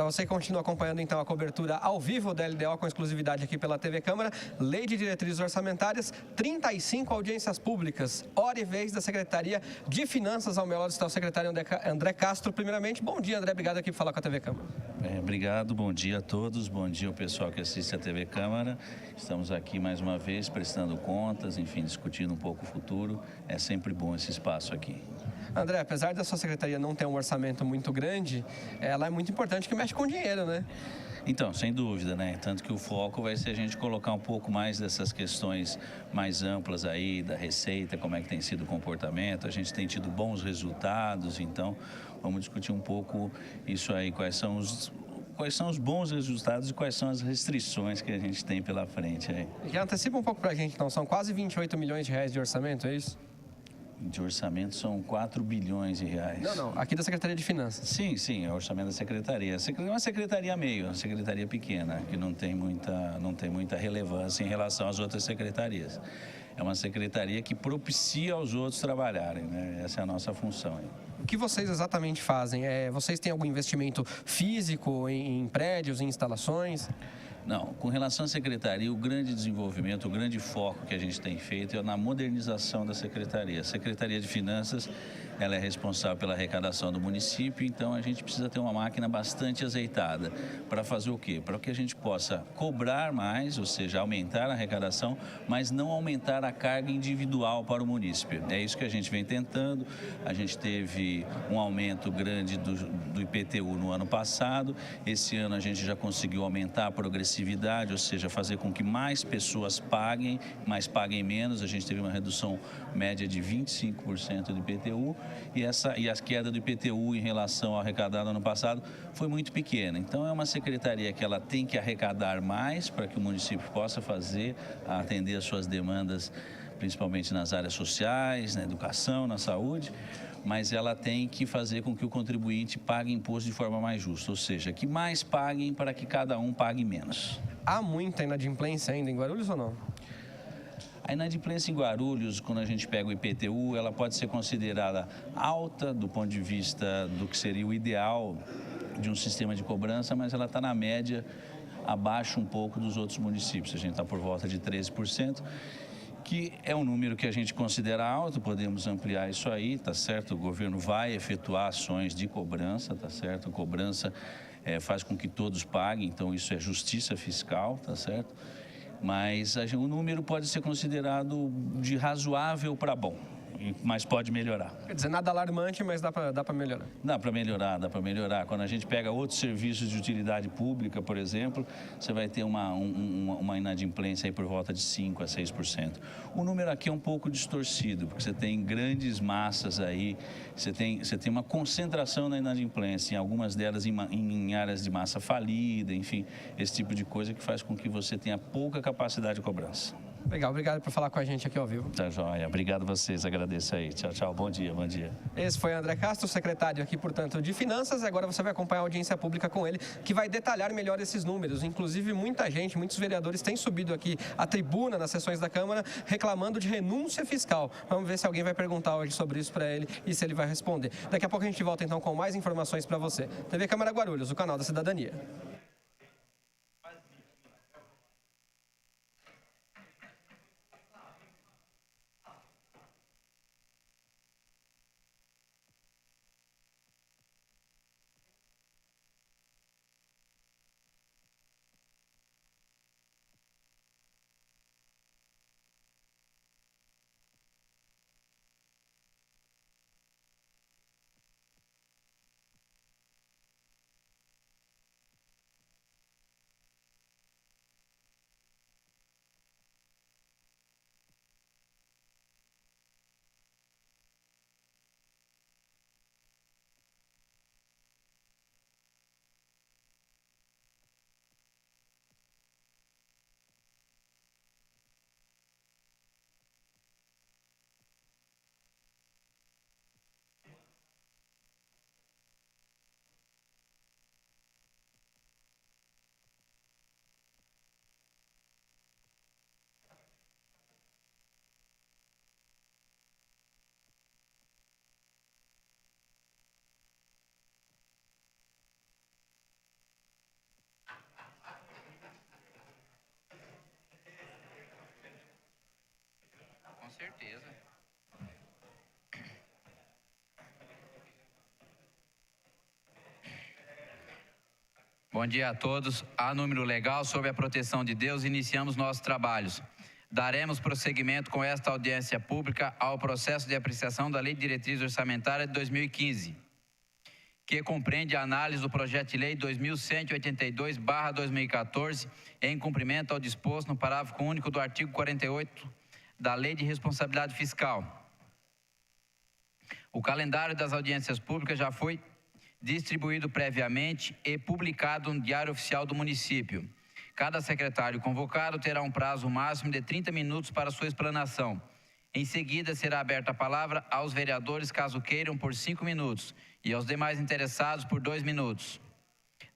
Para você que continua acompanhando então a cobertura ao vivo da LDO com exclusividade aqui pela TV Câmara, Lei de Diretrizes Orçamentárias, 35 audiências públicas, hora e vez da Secretaria de Finanças. Ao meu lado está o secretário André Castro. Primeiramente, bom dia, André, obrigado aqui por falar com a TV Câmara. Obrigado, bom dia a todos, bom dia ao pessoal que assiste a TV Câmara. Estamos aqui mais uma vez prestando contas, enfim, discutindo um pouco o futuro. É sempre bom esse espaço aqui. André, apesar da sua secretaria não ter um orçamento muito grande, ela é muito importante que mexe com dinheiro, né? Então, sem dúvida, né? Tanto que o foco vai ser a gente colocar um pouco mais dessas questões mais amplas aí, da receita, como é que tem sido o comportamento. A gente tem tido bons resultados, então vamos discutir um pouco isso aí, quais são os bons resultados e quais são as restrições que a gente tem pela frente aí. Já antecipa um pouco pra gente, então, são quase 28 milhões de reais de orçamento, é isso? De orçamento são 4 bilhões de reais. Não, aqui da Secretaria de Finanças. Sim, é o orçamento da Secretaria. É uma secretaria meio, uma secretaria pequena, que não tem muita relevância em relação às outras secretarias. É uma secretaria que propicia aos outros trabalharem, né? Essa é a nossa função aí. O que vocês exatamente fazem? Vocês têm algum investimento físico em prédios, em instalações? Não, com relação à secretaria, o grande desenvolvimento, o grande foco que a gente tem feito é na modernização da secretaria. A Secretaria de Finanças, ela é responsável pela arrecadação do município, então a gente precisa ter uma máquina bastante azeitada. Para fazer o quê? Para que a gente possa cobrar mais, ou seja, aumentar a arrecadação, mas não aumentar a carga individual para o município. É isso que a gente vem tentando. A gente teve um aumento grande do IPTU no ano passado. Esse ano a gente já conseguiu aumentar a progressividade, ou seja, fazer com que mais pessoas paguem, mas paguem menos. A gente teve uma redução média de 25% do IPTU e a queda do IPTU em relação ao arrecadado no ano passado foi muito pequena. Então, é uma secretaria que ela tem que arrecadar mais para que o município possa atender as suas demandas, principalmente nas áreas sociais, na educação, na saúde, mas ela tem que fazer com que o contribuinte pague imposto de forma mais justa, ou seja, que mais paguem para que cada um pague menos. Há muita inadimplência ainda em Guarulhos ou não? A inadimplência em Guarulhos, quando a gente pega o IPTU, ela pode ser considerada alta do ponto de vista do que seria o ideal de um sistema de cobrança, mas ela está na média abaixo um pouco dos outros municípios. A gente está por volta de 13%. Que é um número que a gente considera alto, podemos ampliar isso aí, tá certo? O governo vai efetuar ações de cobrança, tá certo? A cobrança faz com que todos paguem, então isso é justiça fiscal, tá certo? Mas o número pode ser considerado de razoável para bom, mas pode melhorar. Quer dizer, nada alarmante, mas dá para melhorar. Dá para melhorar. Quando a gente pega outros serviços de utilidade pública, por exemplo, você vai ter uma inadimplência aí por volta de 5% a 6%. O número aqui é um pouco distorcido, porque você tem grandes massas aí, você tem uma concentração na inadimplência, em algumas delas em áreas de massa falida, enfim, esse tipo de coisa que faz com que você tenha pouca capacidade de cobrança. Legal, obrigado por falar com a gente aqui ao vivo. Tá joia, obrigado a vocês, agradeço aí. Tchau, bom dia. Esse foi André Castro, secretário aqui, portanto, de Finanças. Agora você vai acompanhar a audiência pública com ele, que vai detalhar melhor esses números. Inclusive, muitos vereadores têm subido aqui à tribuna nas sessões da Câmara reclamando de renúncia fiscal. Vamos ver se alguém vai perguntar hoje sobre isso para ele e se ele vai responder. Daqui a pouco a gente volta então com mais informações para você. TV Câmara Guarulhos, o canal da cidadania. certeza. Bom dia a todos. A número legal, sob a proteção de Deus, iniciamos nossos trabalhos. Daremos prosseguimento com esta audiência pública ao processo de apreciação da Lei de Diretriz Orçamentária de 2015, que compreende a análise do projeto de lei 2182/2014, em cumprimento ao disposto no parágrafo único do artigo 48 da Lei de Responsabilidade Fiscal. O calendário das audiências públicas já foi distribuído previamente e publicado no Diário Oficial do município. Cada secretário convocado terá um prazo máximo de 30 minutos para sua explanação. Em seguida, será aberta a palavra aos vereadores, caso queiram, por 5 minutos, e aos demais interessados por 2 minutos.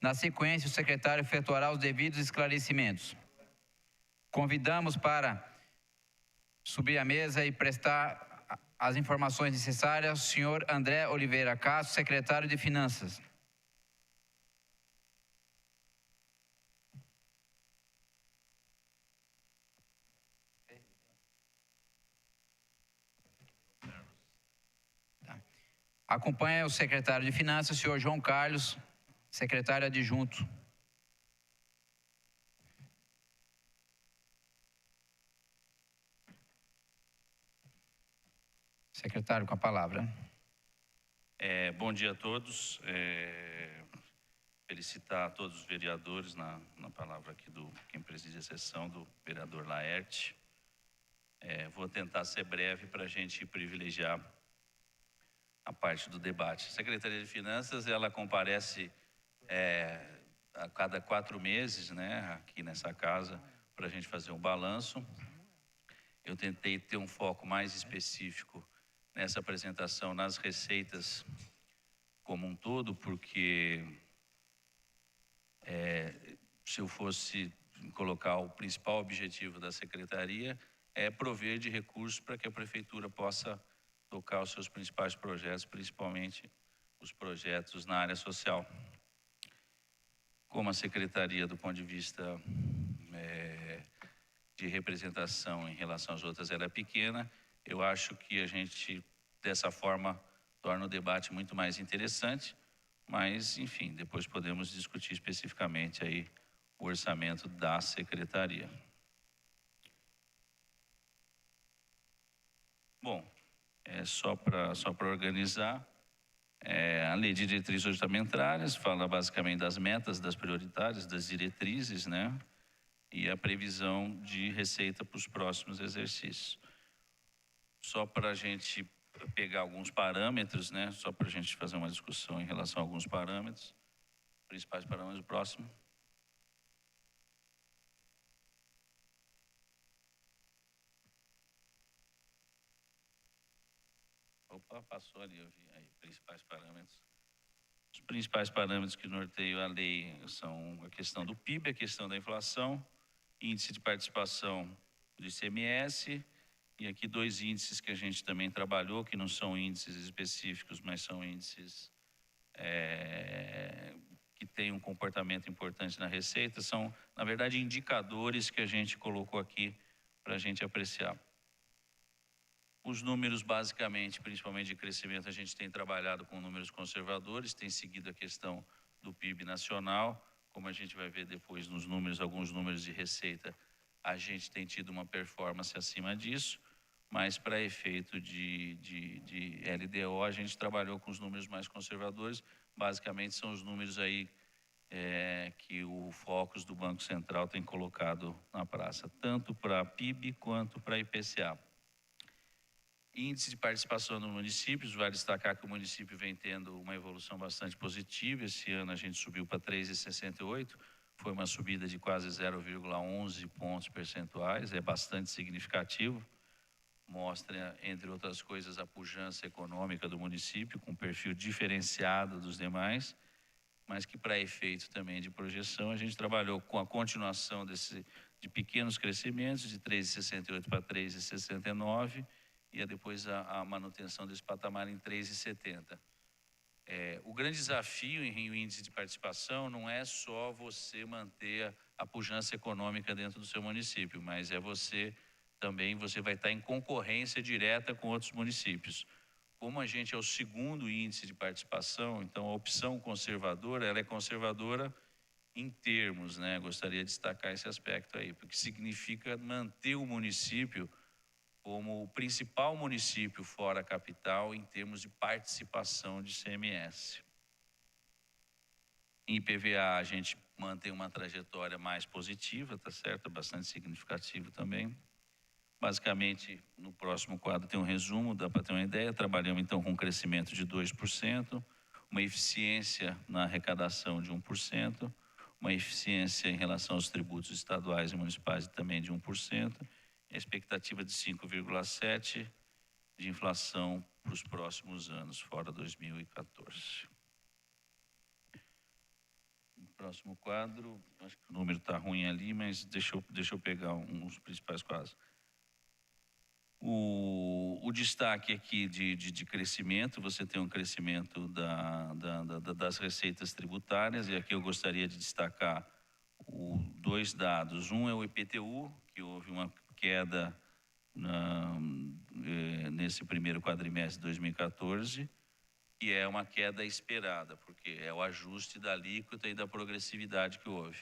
Na sequência, o secretário efetuará os devidos esclarecimentos. Convidamos para subir à mesa e prestar as informações necessárias o senhor André Oliveira Castro, secretário de Finanças. Acompanha o secretário de Finanças, o senhor João Carlos, secretário adjunto. Secretário, com a palavra. Bom dia a todos. Felicitar a todos os vereadores na palavra aqui do quem preside a sessão, do vereador Laerte. Vou tentar ser breve para a gente privilegiar a parte do debate. A Secretaria de Finanças, ela comparece a cada 4 meses, né, aqui nessa casa, para a gente fazer um balanço. Eu tentei ter um foco mais específico nessa apresentação nas receitas como um todo, porque se eu fosse colocar o principal objetivo da Secretaria é prover de recursos para que a Prefeitura possa tocar os seus principais projetos, principalmente os projetos na área social. Como a Secretaria, do ponto de vista de representação em relação às outras, ela é pequena, eu acho que a gente, dessa forma, torna o debate muito mais interessante, mas, enfim, depois podemos discutir especificamente aí o orçamento da Secretaria. Bom, só para organizar, a Lei de Diretrizes Orçamentárias fala basicamente das metas, das prioritárias, das diretrizes, né? E a previsão de receita para os próximos exercícios. Só para a gente pegar alguns parâmetros, né? Só para a gente fazer uma discussão em relação a alguns parâmetros, principais parâmetros do próximo. Opa, passou ali, eu vi aí, principais parâmetros. Os principais parâmetros que norteiam a lei são a questão do PIB, a questão da inflação, índice de participação do ICMS, e aqui 2 índices que a gente também trabalhou, que não são índices específicos, mas são índices que têm um comportamento importante na receita, são, na verdade, indicadores que a gente colocou aqui para a gente apreciar. Os números, basicamente, principalmente de crescimento, a gente tem trabalhado com números conservadores, tem seguido a questão do PIB nacional, como a gente vai ver depois nos números, alguns números de receita, a gente tem tido uma performance acima disso, mas para efeito de LDO, a gente trabalhou com os números mais conservadores, basicamente são os números aí que o Focus do Banco Central tem colocado na praça, tanto para PIB quanto para IPCA. Índice de participação dos municípios, vale destacar que o município vem tendo uma evolução bastante positiva. Esse ano a gente subiu para 3,68, foi uma subida de quase 0,11 pontos percentuais, é bastante significativo. Mostra, entre outras coisas, a pujança econômica do município, com um perfil diferenciado dos demais, mas que para efeito também de projeção, a gente trabalhou com a continuação de pequenos crescimentos, de 3,68 para 3,69, e depois a manutenção desse patamar em 3,70. O grande desafio em índice de participação não é só você manter a pujança econômica dentro do seu município, mas é você também você vai estar em concorrência direta com outros municípios. Como a gente é o segundo índice de participação, então a opção conservadora, ela é conservadora em termos, né? Gostaria de destacar esse aspecto aí, porque significa manter o município como o principal município fora a capital em termos de participação de CMS. Em IPVA a gente mantém uma trajetória mais positiva, tá certo? Bastante significativo também. Basicamente, no próximo quadro tem um resumo, dá para ter uma ideia. Trabalhamos então com um crescimento de 2%, uma eficiência na arrecadação de 1%, uma eficiência em relação aos tributos estaduais e municipais também de 1%, a expectativa de 5,7% de inflação para os próximos anos, fora 2014. Próximo quadro, acho que o número está ruim ali, mas deixa eu pegar uns principais quadros. O destaque aqui de crescimento, você tem um crescimento das receitas tributárias, e aqui eu gostaria de destacar dois dados. Um é o IPTU, que houve uma queda nesse primeiro quadrimestre de 2014, que é uma queda esperada, porque é o ajuste da alíquota e da progressividade que houve.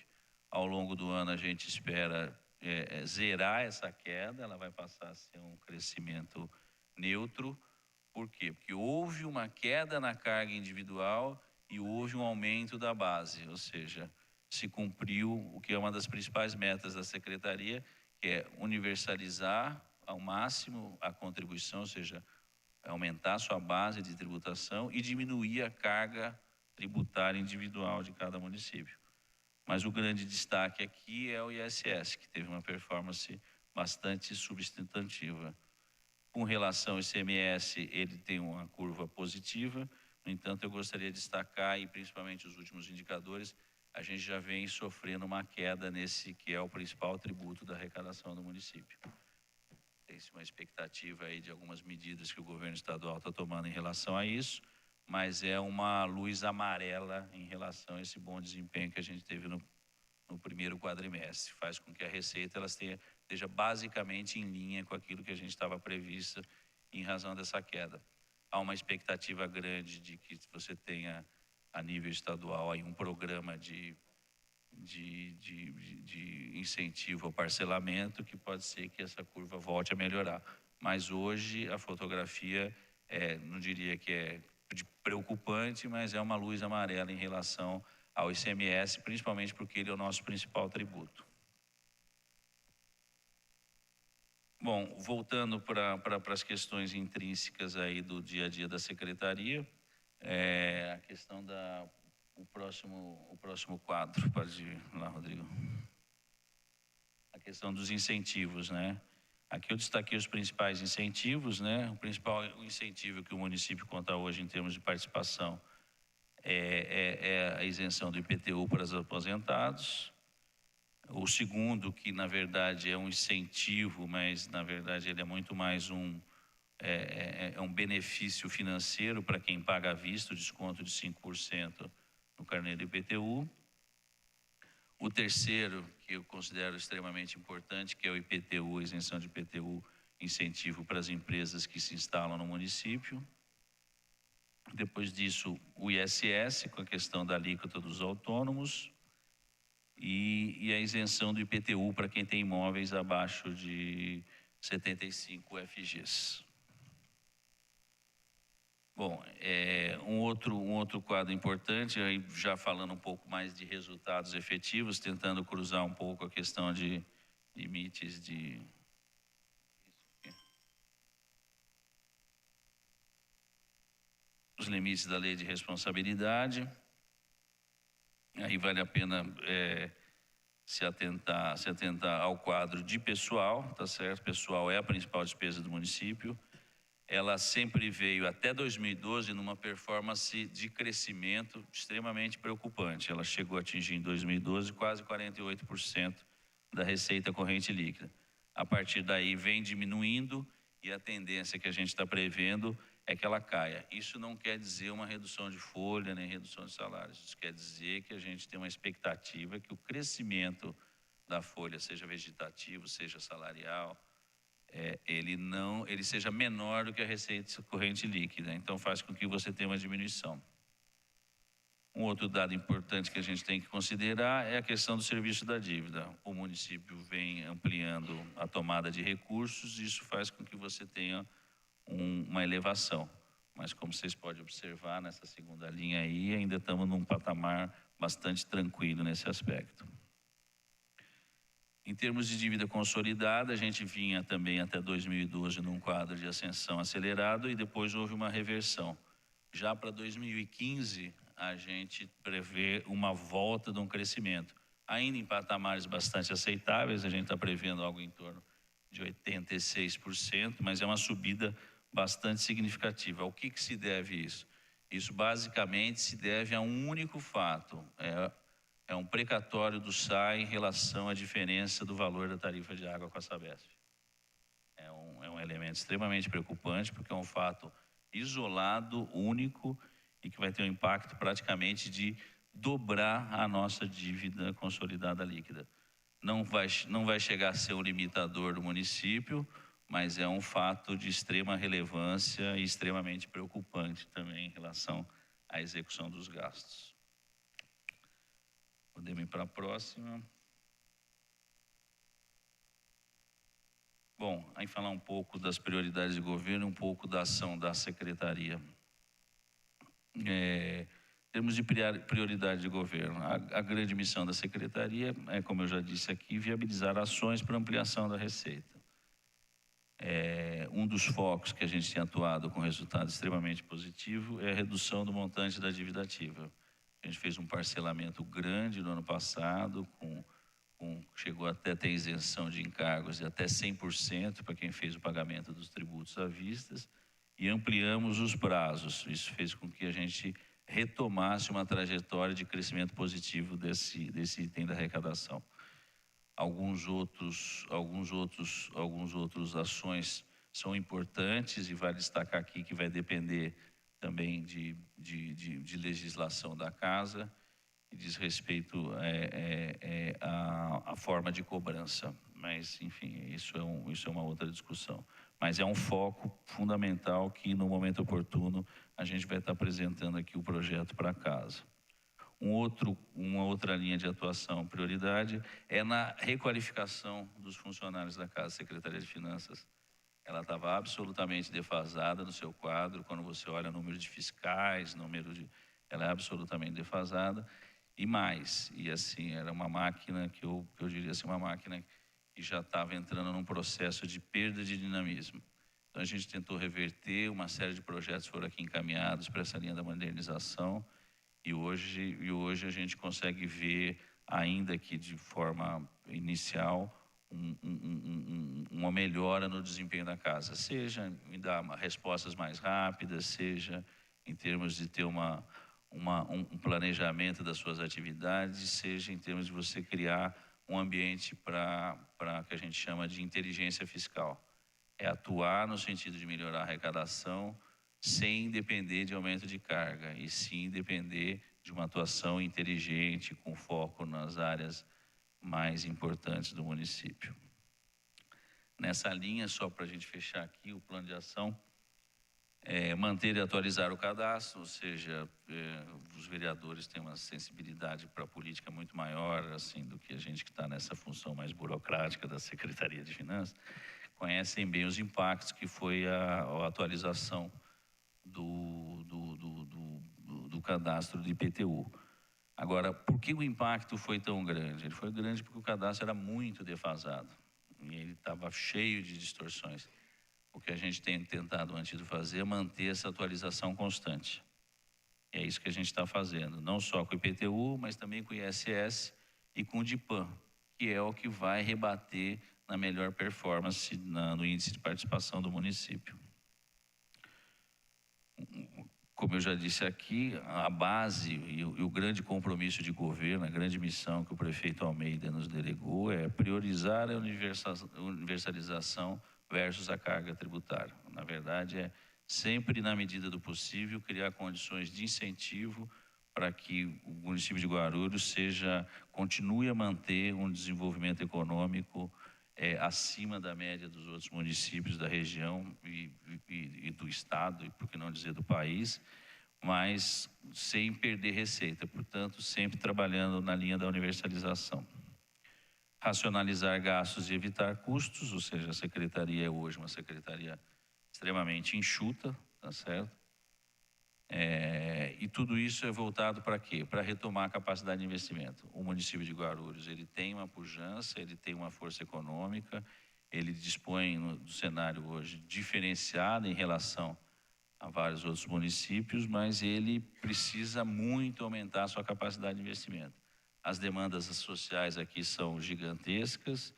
Ao longo do ano a gente espera zerar essa queda, ela vai passar a ser um crescimento neutro. Por quê? Porque houve uma queda na carga individual e houve um aumento da base, ou seja, se cumpriu o que é uma das principais metas da Secretaria, que é universalizar ao máximo a contribuição, ou seja, aumentar a sua base de tributação e diminuir a carga tributária individual de cada município. Mas o grande destaque aqui é o ISS, que teve uma performance bastante substantiva. Com relação ao ICMS, ele tem uma curva positiva. No entanto, eu gostaria de destacar, e principalmente os últimos indicadores, a gente já vem sofrendo uma queda nesse que é o principal tributo da arrecadação do município. Tem-se uma expectativa aí de algumas medidas que o governo estadual está tomando em relação a isso, mas é uma luz amarela em relação a esse bom desempenho que a gente teve no primeiro quadrimestre. Faz com que a receita esteja basicamente em linha com aquilo que a gente estava previsto em razão dessa queda. Há uma expectativa grande de que você tenha, a nível estadual, aí um programa de incentivo ao parcelamento, que pode ser que essa curva volte a melhorar. Mas hoje a fotografia, não diria que é preocupante, mas é uma luz amarela em relação ao ICMS, principalmente porque ele é o nosso principal tributo. Bom, voltando para as questões intrínsecas aí do dia a dia da Secretaria, a questão o próximo quadro, pode ir lá, Rodrigo. A questão dos incentivos, né? Aqui eu destaquei os principais incentivos, né? O principal incentivo que o município conta hoje em termos de participação é a isenção do IPTU para os aposentados. O segundo, que na verdade é um incentivo, mas na verdade ele é muito mais um benefício financeiro para quem paga à vista, o desconto de 5% no carnê do IPTU. O terceiro, que eu considero extremamente importante, que é o IPTU, isenção de IPTU, incentivo para as empresas que se instalam no município. Depois disso, o ISS, com a questão da alíquota dos autônomos, e a isenção do IPTU para quem tem imóveis abaixo de 75 FGs. Bom, um outro quadro importante, aí já falando um pouco mais de resultados efetivos, tentando cruzar um pouco a questão de limites os limites da lei de responsabilidade. Aí vale a pena se atentar ao quadro de pessoal, tá certo? Pessoal é a principal despesa do município. Ela sempre veio até 2012 numa performance de crescimento extremamente preocupante. Ela chegou a atingir em 2012 quase 48% da receita corrente líquida. A partir daí vem diminuindo e a tendência que a gente está prevendo é que ela caia. Isso não quer dizer uma redução de folha nem redução de salários. Isso quer dizer que a gente tem uma expectativa que o crescimento da folha, seja vegetativo, seja salarial, ele seja menor do que a receita corrente líquida. Então faz com que você tenha uma diminuição. Um outro dado importante que a gente tem que considerar é a questão do serviço da dívida. O município vem ampliando a tomada de recursos e isso faz com que você tenha uma elevação. Mas como vocês podem observar nessa segunda linha aí, ainda estamos num patamar bastante tranquilo nesse aspecto. Em termos de dívida consolidada, a gente vinha também até 2012 num quadro de ascensão acelerado e depois houve uma reversão. Já para 2015, a gente prevê uma volta de um crescimento, ainda em patamares bastante aceitáveis, a gente está prevendo algo em torno de 86%, mas é uma subida bastante significativa. Ao que se deve isso? Isso basicamente se deve a um único fato, é um precatório do SAI em relação à diferença do valor da tarifa de água com a Sabesp. É um elemento extremamente preocupante, porque é um fato isolado, único, e que vai ter um impacto praticamente de dobrar a nossa dívida consolidada líquida. Não vai chegar a ser um limitador do município, mas é um fato de extrema relevância e extremamente preocupante também em relação à execução dos gastos. Podemos ir para a próxima. Bom, aí falar um pouco das prioridades de governo, um pouco da ação da secretaria. Em termos de prioridade de governo, a grande missão da secretaria é, como eu já disse aqui, viabilizar ações para ampliação da receita. Um dos focos que a gente tem atuado com resultado extremamente positivo é a redução do montante da dívida ativa. A gente fez um parcelamento grande no ano passado, chegou até a ter isenção de encargos de até 100% para quem fez o pagamento dos tributos à vista, e ampliamos os prazos. Isso fez com que a gente retomasse uma trajetória de crescimento positivo desse item da arrecadação. Alguns outros ações são importantes e vale destacar aqui que vai depender também de legislação da casa, que diz respeito à forma de cobrança. Mas, enfim, isso é uma outra discussão. Mas é um foco fundamental que, no momento oportuno, a gente vai estar apresentando aqui o projeto para casa. Uma outra linha de atuação, prioridade, é na requalificação dos funcionários da casa. A Secretaria de Finanças, ela estava absolutamente defasada no seu quadro. Quando você olha o número de fiscais, ela é absolutamente defasada. E mais, e assim, era uma máquina que eu diria assim, uma máquina que já estava entrando num processo de perda de dinamismo. Então a gente tentou reverter, uma série de projetos foram aqui encaminhados para essa linha da modernização, e hoje a gente consegue ver, ainda que de forma inicial, uma melhora no desempenho da casa, seja em dar respostas mais rápidas, seja em termos de ter um planejamento das suas atividades, seja em termos de você criar um ambiente para que a gente chama de inteligência fiscal. É atuar no sentido de melhorar a arrecadação sem depender de aumento de carga, e sim depender de uma atuação inteligente, com foco nas áreas mais importantes do município. Nessa linha, só para a gente fechar aqui, o plano de ação manter e atualizar o cadastro, ou seja, os vereadores têm uma sensibilidade para a política muito maior assim, do que a gente que está nessa função mais burocrática da Secretaria de Finanças, conhecem bem os impactos que foi a atualização do cadastro do IPTU. Agora, por que o impacto foi tão grande? Ele foi grande porque o cadastro era muito defasado e ele estava cheio de distorções. O que a gente tem tentado antes de fazer é manter essa atualização constante. E é isso que a gente está fazendo, não só com o IPTU, mas também com o ISS e com o DIPAM, que é o que vai rebater na melhor performance no índice de participação do município. Como eu já disse aqui, a base e o grande compromisso de governo, a grande missão que o prefeito Almeida nos delegou é priorizar a universalização versus a carga tributária. Na verdade, é sempre, na medida do possível, criar condições de incentivo para que o município de Guarulhos continue a manter um desenvolvimento econômico acima da média dos outros municípios da região e do estado, e por que não dizer do país, mas sem perder receita, portanto, sempre trabalhando na linha da universalização. Racionalizar gastos e evitar custos, ou seja, a secretaria é hoje uma secretaria extremamente enxuta, tá certo? E tudo isso é voltado para quê? Para retomar a capacidade de investimento. O município de Guarulhos, ele tem uma pujança, ele tem uma força econômica, ele dispõe do cenário hoje diferenciado em relação a vários outros municípios, mas ele precisa muito aumentar a sua capacidade de investimento. As demandas sociais aqui são gigantescas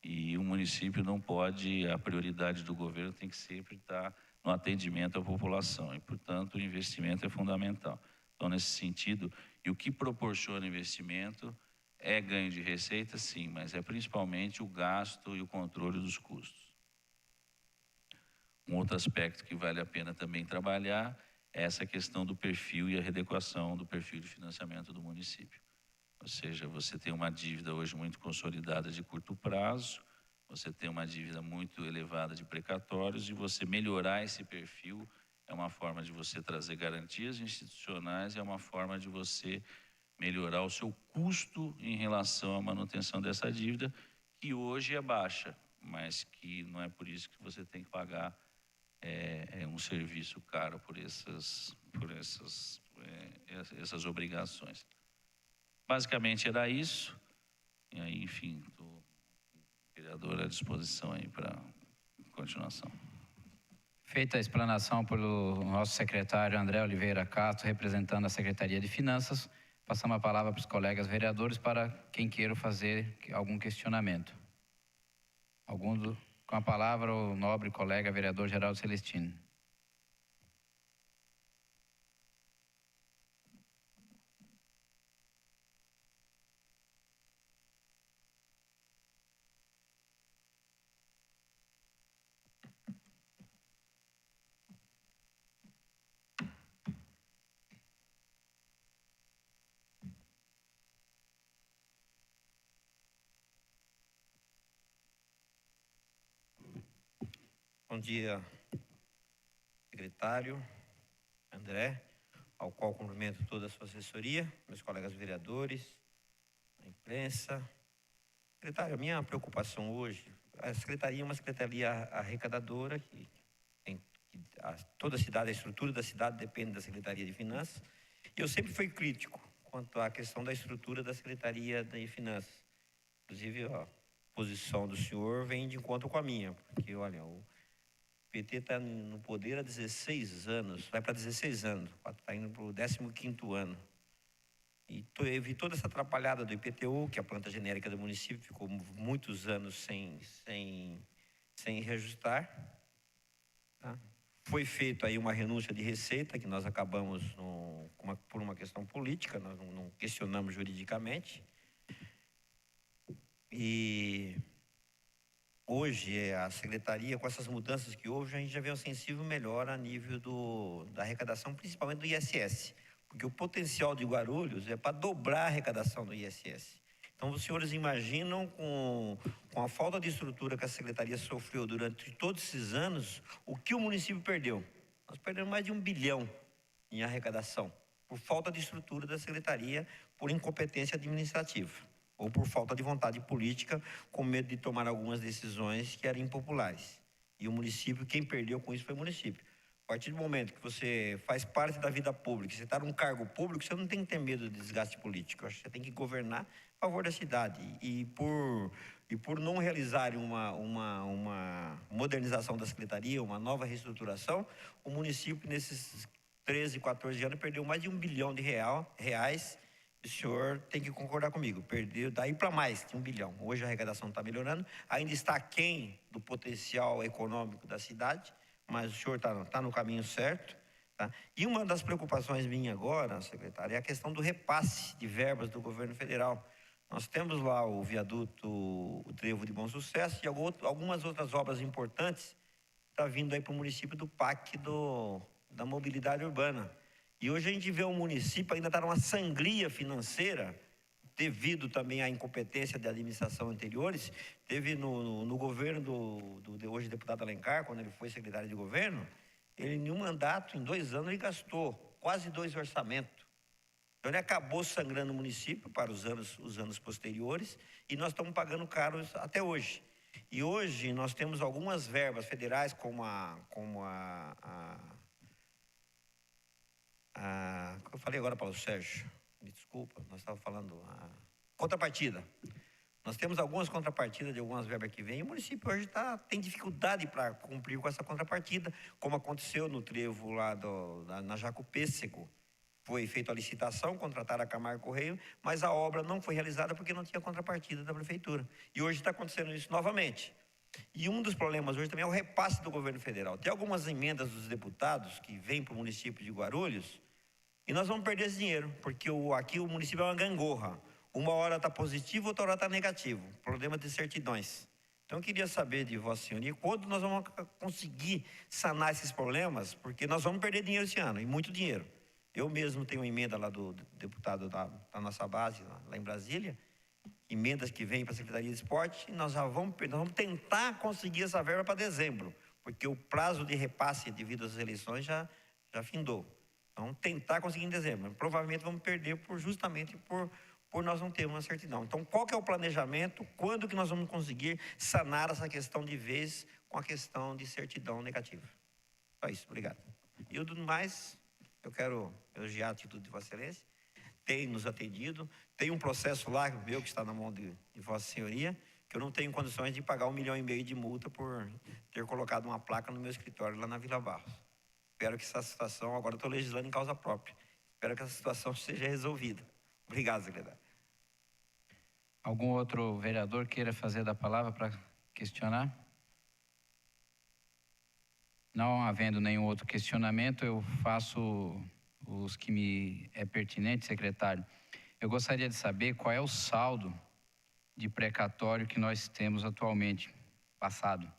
e o município não pode, a prioridade do governo tem que sempre estar no atendimento à população e, portanto, o investimento é fundamental. Então, nesse sentido, e o que proporciona investimento é ganho de receita, sim, mas é principalmente o gasto e o controle dos custos. Um outro aspecto que vale a pena também trabalhar é essa questão do perfil e a readequação do perfil de financiamento do município. Ou seja, você tem uma dívida hoje muito consolidada de curto prazo, você tem uma dívida muito elevada de precatórios e você melhorar esse perfil é uma forma de você trazer garantias institucionais, é uma forma de você melhorar o seu custo em relação à manutenção dessa dívida, que hoje é baixa, mas que não é por isso que você tem que pagar um serviço caro por essas obrigações. Basicamente era isso, e aí, enfim, estou vereador à disposição aí para continuação. Feita a explanação pelo nosso secretário André Oliveira Castro, representando a Secretaria de Finanças, passamos a palavra para os colegas vereadores para quem queira fazer algum questionamento. Com a palavra, o nobre colega vereador Geraldo Celestino. Bom dia, secretário André, ao qual cumprimento toda a sua assessoria, meus colegas vereadores, a imprensa. Secretário, a minha preocupação hoje, a secretaria é uma secretaria arrecadadora, toda a cidade, a estrutura da cidade depende da Secretaria de Finanças, e eu sempre fui crítico quanto à questão da estrutura da Secretaria de Finanças. Inclusive, a posição do senhor vem de encontro com a minha, porque, olha, o PT está no poder há 16 anos, vai para 16 anos, está indo para o 15º ano. E teve toda essa atrapalhada do IPTU, que é a planta genérica do município, ficou muitos anos sem reajustar. Tá? Foi feita aí uma renúncia de receita, que nós acabamos por uma questão política, nós não questionamos juridicamente. E hoje, a secretaria, com essas mudanças que houve, a gente já vê uma sensível melhora a nível da arrecadação, principalmente do ISS. Porque o potencial de Guarulhos é para dobrar a arrecadação do ISS. Então, os senhores imaginam, com a falta de estrutura que a secretaria sofreu durante todos esses anos, o que o município perdeu? Nós perdemos mais de 1 bilhão em arrecadação, por falta de estrutura da secretaria, por incompetência administrativa, ou por falta de vontade política, com medo de tomar algumas decisões que eram impopulares. E o município, quem perdeu com isso foi o município. A partir do momento que você faz parte da vida pública, você está num cargo público, você não tem que ter medo de desgaste político. Eu acho que você tem que governar a favor da cidade. E por não realizarem uma modernização da secretaria, uma nova reestruturação, o município, nesses 13, 14 anos, perdeu mais de 1 bilhão de reais. O senhor tem que concordar comigo, perdeu daí para mais de 1 bilhão. Hoje a arrecadação está melhorando, ainda está aquém do potencial econômico da cidade, mas o senhor está no caminho certo. Tá? E uma das preocupações minha agora, secretário, é a questão do repasse de verbas do governo federal. Nós temos lá o viaduto, o Trevo de Bom Sucesso e algumas outras obras importantes que estão vindo aí para o município do PAC da mobilidade urbana. E hoje a gente vê o município ainda está numa sangria financeira, devido também à incompetência da administração anteriores, teve no governo do hoje deputado Alencar, quando ele foi secretário de governo, ele em um mandato, em 2 anos, ele gastou quase 2 orçamentos. Então ele acabou sangrando o município para os anos posteriores e nós estamos pagando caros até hoje. E hoje nós temos algumas verbas federais, como eu falei agora para o Sérgio, me desculpa, nós estávamos falando a contrapartida. Nós temos algumas contrapartidas de algumas verbas que vêm, e o município hoje tem dificuldade para cumprir com essa contrapartida, como aconteceu no trevo lá na Jaco Pêssego. Foi feita a licitação, contrataram a Camargo Correio, mas a obra não foi realizada porque não tinha contrapartida da prefeitura. E hoje está acontecendo isso novamente. E um dos problemas hoje também é o repasse do governo federal. Tem algumas emendas dos deputados que vêm para o município de Guarulhos e nós vamos perder esse dinheiro, porque aqui o município é uma gangorra. Uma hora está positivo, outra hora está negativo. Problema de certidões. Então eu queria saber de Vossa Senhoria quando nós vamos conseguir sanar esses problemas, porque nós vamos perder dinheiro esse ano, e muito dinheiro. Eu mesmo tenho uma emenda lá do deputado da nossa base, lá em Brasília, emendas que vêm para a Secretaria de Esporte, e nós vamos tentar conseguir essa verba para dezembro, porque o prazo de repasse devido às eleições já findou. Então, tentar conseguir em dezembro. Provavelmente vamos perder justamente por nós não termos uma certidão. Então, qual que é o planejamento? Quando que nós vamos conseguir sanar essa questão de vez com a questão de certidão negativa? Só isso, obrigado. E o do mais, eu quero elogiar a atitude de Vossa Excelência. Tem nos atendido. Tem um processo lá, meu, que está na mão de Vossa Senhoria, que eu não tenho condições de pagar 1,5 milhão de multa por ter colocado uma placa no meu escritório lá na Vila Barros. Espero que essa situação, agora eu estou legislando em causa própria, espero que essa situação seja resolvida. Obrigado, secretário. Algum outro vereador queira fazer da palavra para questionar? Não havendo nenhum outro questionamento, eu faço os que me é pertinente, secretário. Eu gostaria de saber qual é o saldo de precatório que nós temos atualmente, passado.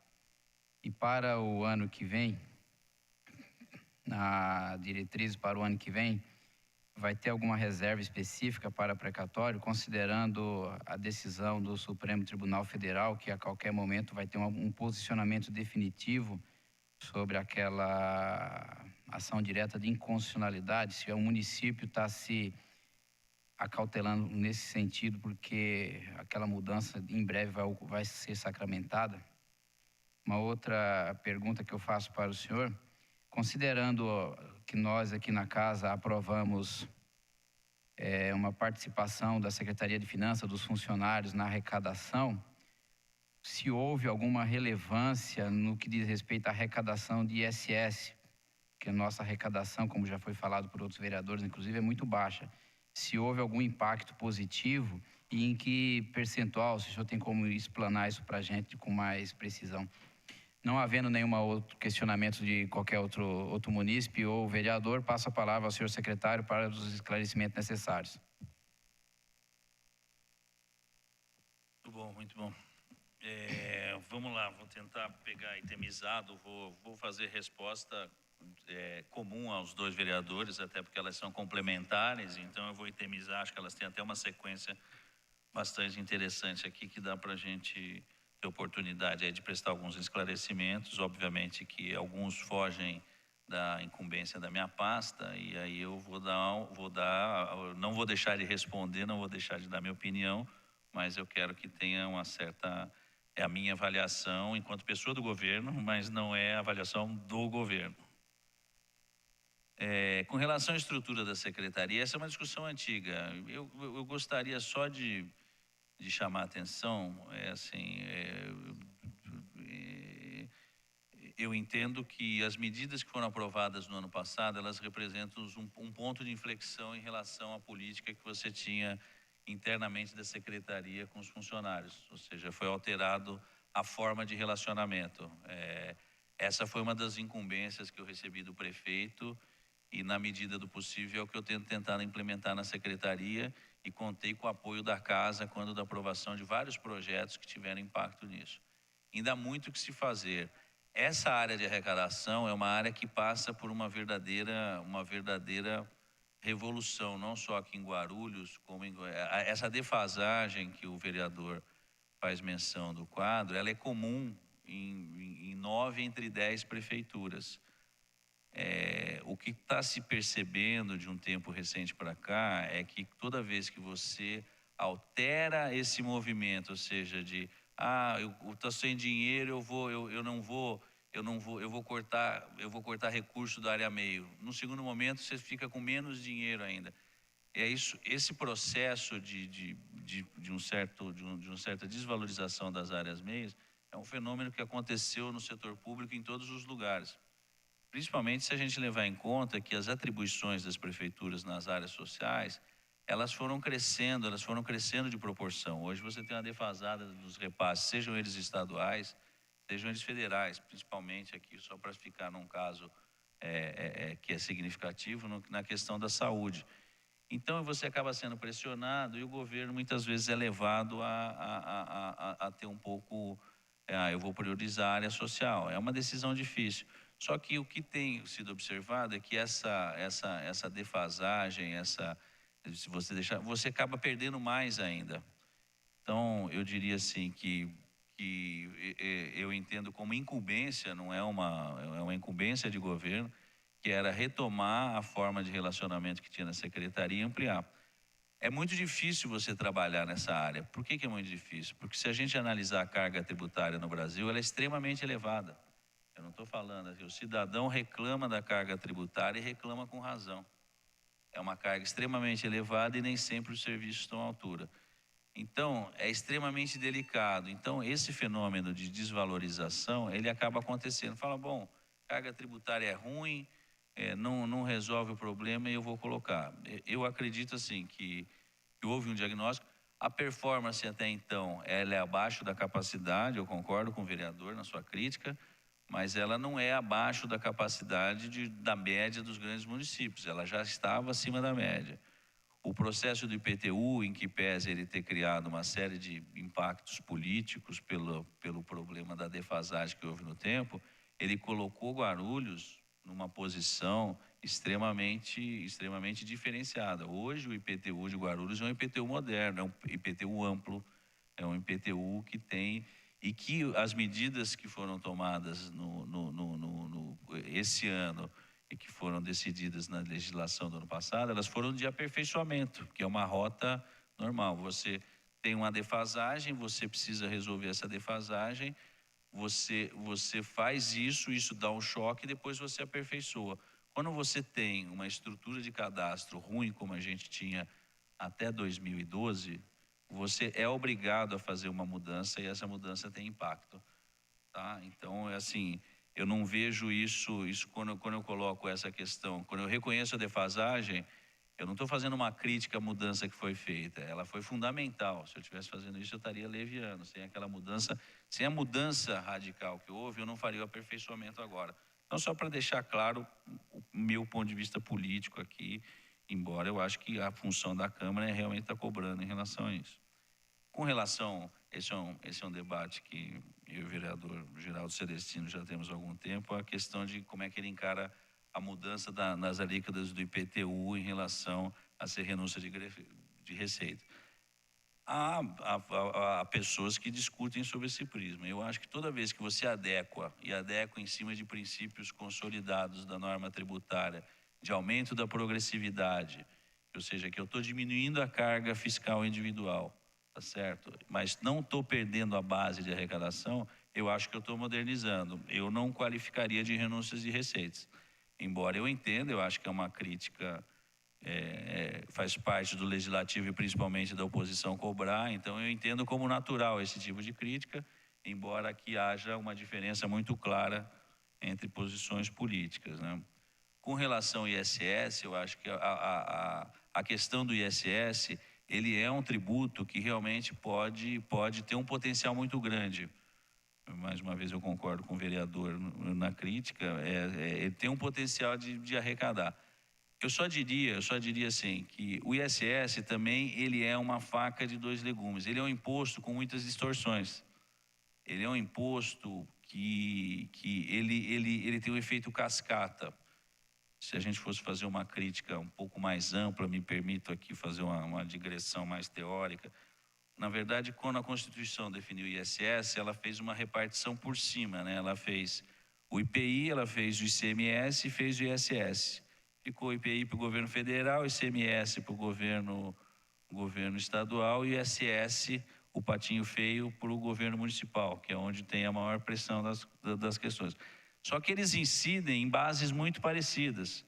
E para o ano que vem, na diretriz para o ano que vem, vai ter alguma reserva específica para precatório, considerando a decisão do Supremo Tribunal Federal, que a qualquer momento vai ter um posicionamento definitivo sobre aquela ação direta de inconstitucionalidade, se o município está se acautelando nesse sentido, porque aquela mudança em breve vai ser sacramentada. Uma outra pergunta que eu faço para o senhor, considerando que nós aqui na casa aprovamos uma participação da Secretaria de Finanças, dos funcionários na arrecadação, se houve alguma relevância no que diz respeito à arrecadação de ISS, que a nossa arrecadação, como já foi falado por outros vereadores, inclusive, é muito baixa. Se houve algum impacto positivo e em que percentual, se o senhor tem como explanar isso para a gente com mais precisão. Não havendo nenhum outro questionamento de qualquer outro munícipe ou vereador, passo a palavra ao senhor secretário para os esclarecimentos necessários. Muito bom, muito bom. Vamos lá, vou tentar pegar itemizado, vou fazer resposta comum aos 2 vereadores, até porque elas são complementares, então eu vou itemizar, acho que elas têm até uma sequência bastante interessante aqui, que dá para a gente ter oportunidade aí de prestar alguns esclarecimentos. Obviamente que alguns fogem da incumbência da minha pasta, e aí eu não vou deixar de responder, não vou deixar de dar minha opinião, mas eu quero que tenha uma certa... É a minha avaliação enquanto pessoa do governo, mas não é a avaliação do governo. Com relação à estrutura da secretaria, essa é uma discussão antiga. Eu gostaria só de chamar a atenção, eu entendo que as medidas que foram aprovadas no ano passado, elas representam um ponto de inflexão em relação à política que você tinha internamente da secretaria com os funcionários, ou seja, foi alterado a forma de relacionamento. Essa foi uma das incumbências que eu recebi do prefeito e, na medida do possível, é o que eu tento tentar implementar na secretaria, e contei com o apoio da casa quando da aprovação de vários projetos que tiveram impacto nisso. Ainda há muito o que se fazer. Essa área de arrecadação é uma área que passa por uma verdadeira revolução, não só aqui em Guarulhos, como essa defasagem que o vereador faz menção do quadro, ela é comum em 9 entre 10 prefeituras. O que está se percebendo de um tempo recente para cá é que toda vez que você altera esse movimento, ou seja, de eu estou sem dinheiro, eu vou cortar recurso da área meio. No segundo momento, você fica com menos dinheiro ainda. Esse processo de uma certa desvalorização das áreas meias é um fenômeno que aconteceu no setor público em todos os lugares. Principalmente se a gente levar em conta que as atribuições das prefeituras nas áreas sociais, elas foram crescendo de proporção. Hoje você tem uma defasada dos repasses, sejam eles estaduais, sejam eles federais, principalmente aqui, só para ficar num caso que é significativo, na questão da saúde. Então você acaba sendo pressionado e o governo muitas vezes é levado a ter um pouco, eu vou priorizar a área social. É uma decisão difícil. Só que o que tem sido observado é que essa defasagem, se você deixar, você acaba perdendo mais ainda. Então, eu diria assim que eu entendo como incumbência, não é uma incumbência de governo, que era retomar a forma de relacionamento que tinha na secretaria e ampliar. É muito difícil você trabalhar nessa área. Por que é muito difícil? Porque se a gente analisar a carga tributária no Brasil, ela é extremamente elevada. Eu não estou falando assim, o cidadão reclama da carga tributária e reclama com razão. É uma carga extremamente elevada e nem sempre os serviços estão à altura. Então, é extremamente delicado. Então, esse fenômeno de desvalorização, ele acaba acontecendo. Fala, bom, carga tributária é ruim, não resolve o problema e eu vou colocar. Eu acredito assim que houve um diagnóstico. A performance até então, ela é abaixo da capacidade, eu concordo com o vereador na sua crítica, mas ela não é abaixo da capacidade da média dos grandes municípios, ela já estava acima da média. O processo do IPTU, em que pese ele ter criado uma série de impactos políticos pelo problema da defasagem que houve no tempo, ele colocou Guarulhos numa posição extremamente diferenciada. Hoje o IPTU de Guarulhos é um IPTU moderno, é um IPTU amplo, é um IPTU que tem... E que as medidas que foram tomadas esse ano e que foram decididas na legislação do ano passado, elas foram de aperfeiçoamento, que é uma rota normal. Você tem uma defasagem, você precisa resolver essa defasagem, você faz isso dá um choque e depois você aperfeiçoa. Quando você tem uma estrutura de cadastro ruim, como a gente tinha até 2012, você é obrigado a fazer uma mudança e essa mudança tem impacto, tá? Então, assim, eu não vejo isso quando eu coloco essa questão, quando eu reconheço a defasagem, eu não estou fazendo uma crítica à mudança que foi feita, ela foi fundamental. Se eu estivesse fazendo isso, eu estaria leviano. Sem aquela mudança, sem a mudança radical que houve, eu não faria o aperfeiçoamento agora. Então, só para deixar claro o meu ponto de vista político aqui, embora eu acho que a função da Câmara é realmente estar cobrando em relação a isso. Com relação, esse é um debate que eu e o vereador Geraldo Celestino já temos há algum tempo, a questão de como é que ele encara a mudança nas alíquotas do IPTU em relação a ser renúncia de receita. Há pessoas que discutem sobre esse prisma. Eu acho que toda vez que você adequa em cima de princípios consolidados da norma tributária, de aumento da progressividade, ou seja, que eu estou diminuindo a carga fiscal individual, tá certo? Mas não estou perdendo a base de arrecadação, eu acho que eu estou modernizando. Eu não qualificaria de renúncias de receitas. Embora eu entenda, eu acho que é uma crítica, faz parte do legislativo e principalmente da oposição cobrar, então eu entendo como natural esse tipo de crítica, embora aqui haja uma diferença muito clara entre posições políticas, né? Com relação ao ISS, eu acho que a questão do ISS, ele é um tributo que realmente pode ter um potencial muito grande. Mais uma vez eu concordo com o vereador na crítica, ele tem um potencial de arrecadar. Eu só diria assim, que o ISS também, ele é uma faca de dois legumes. Ele é um imposto com muitas distorções. Ele é um imposto que ele tem um efeito cascata. se a gente fosse fazer uma crítica um pouco mais ampla, me permito aqui fazer uma digressão mais teórica. Na verdade, quando a Constituição definiu o ISS, ela fez uma repartição por cima, né? Ela fez o IPI, ela fez o ICMS e fez o ISS. Ficou o IPI para o governo federal, o ICMS para o governo estadual e o ISS, o patinho feio, para o governo municipal, que é onde tem a maior pressão das questões. Só que eles incidem em bases muito parecidas.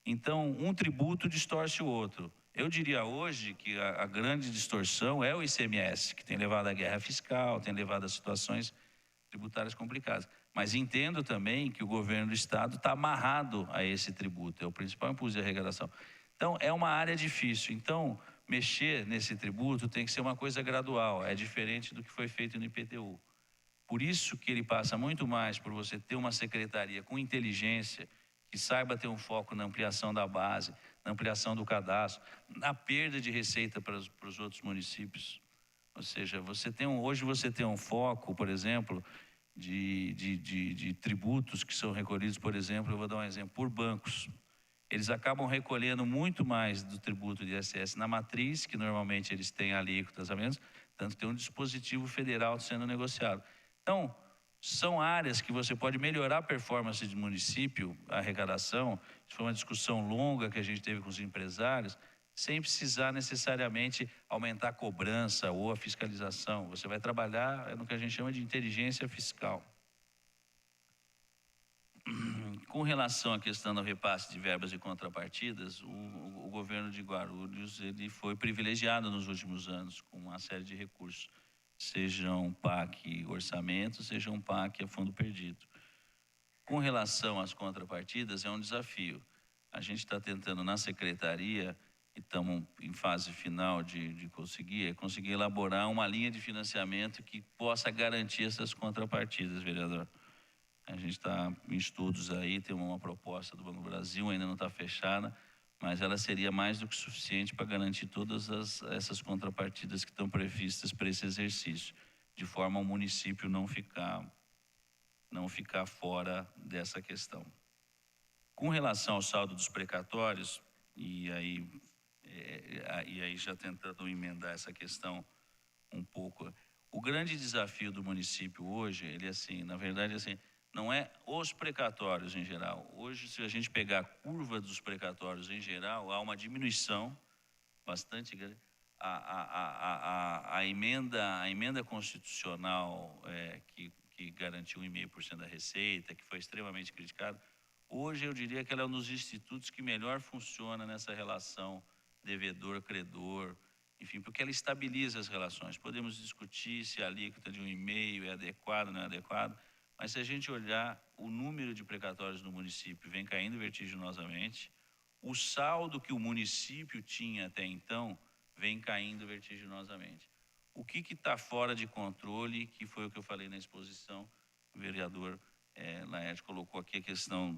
Então, um tributo distorce o outro. Eu diria hoje que a grande distorção é o ICMS, que tem levado à guerra fiscal, tem levado a situações tributárias complicadas. Mas entendo também que o governo do estado está amarrado a esse tributo, é o principal impulso de arrecadação. Então, é uma área difícil. Então, mexer nesse tributo tem que ser uma coisa gradual, é diferente do que foi feito no IPTU. Por isso que ele passa muito mais por você ter uma secretaria com inteligência, que saiba ter um foco na ampliação da base, na ampliação do cadastro, na perda de receita para os outros municípios. Ou seja, hoje você tem um foco, por exemplo, de tributos que são recolhidos, por exemplo, eu vou dar um exemplo, por bancos. Eles acabam recolhendo muito mais do tributo de ISS na matriz, que normalmente eles têm alíquotas a menos, tanto que tem um dispositivo federal sendo negociado. Então, são áreas que você pode melhorar a performance do município, a arrecadação. Isso foi uma discussão longa que a gente teve com os empresários, sem precisar necessariamente aumentar a cobrança ou a fiscalização. Você vai trabalhar no que a gente chama de inteligência fiscal. Com relação à questão do repasse de verbas e contrapartidas, o governo de Guarulhos ele foi privilegiado nos últimos anos com uma série de recursos, sejam PAC orçamento, sejam PAC a fundo perdido. Com relação às contrapartidas, é um desafio. A gente está tentando na secretaria, e estamos em fase final de conseguir elaborar uma linha de financiamento que possa garantir essas contrapartidas, vereador. A gente está em estudos aí, tem uma proposta do Banco do Brasil, ainda não está fechada, mas ela seria mais do que suficiente para garantir todas essas contrapartidas que estão previstas para esse exercício, de forma ao município não ficar fora dessa questão. Com relação ao saldo dos precatórios, e aí já tentando emendar essa questão um pouco, o grande desafio do município hoje, ele assim, na verdade assim, não é os precatórios em geral. Hoje, se a gente pegar a curva dos precatórios em geral, há uma diminuição bastante grande. A emenda constitucional que garantiu 1,5% da receita, que foi extremamente criticada, hoje eu diria que ela é um dos institutos que melhor funciona nessa relação devedor-credor, enfim, porque ela estabiliza as relações. Podemos discutir se a alíquota de 1,5% é adequada ou não é adequada, mas se a gente olhar o número de precatórios no município vem caindo vertiginosamente, o saldo que o município tinha até então vem caindo vertiginosamente. O que está fora de controle, que foi o que eu falei na exposição, o vereador Laerte colocou aqui a questão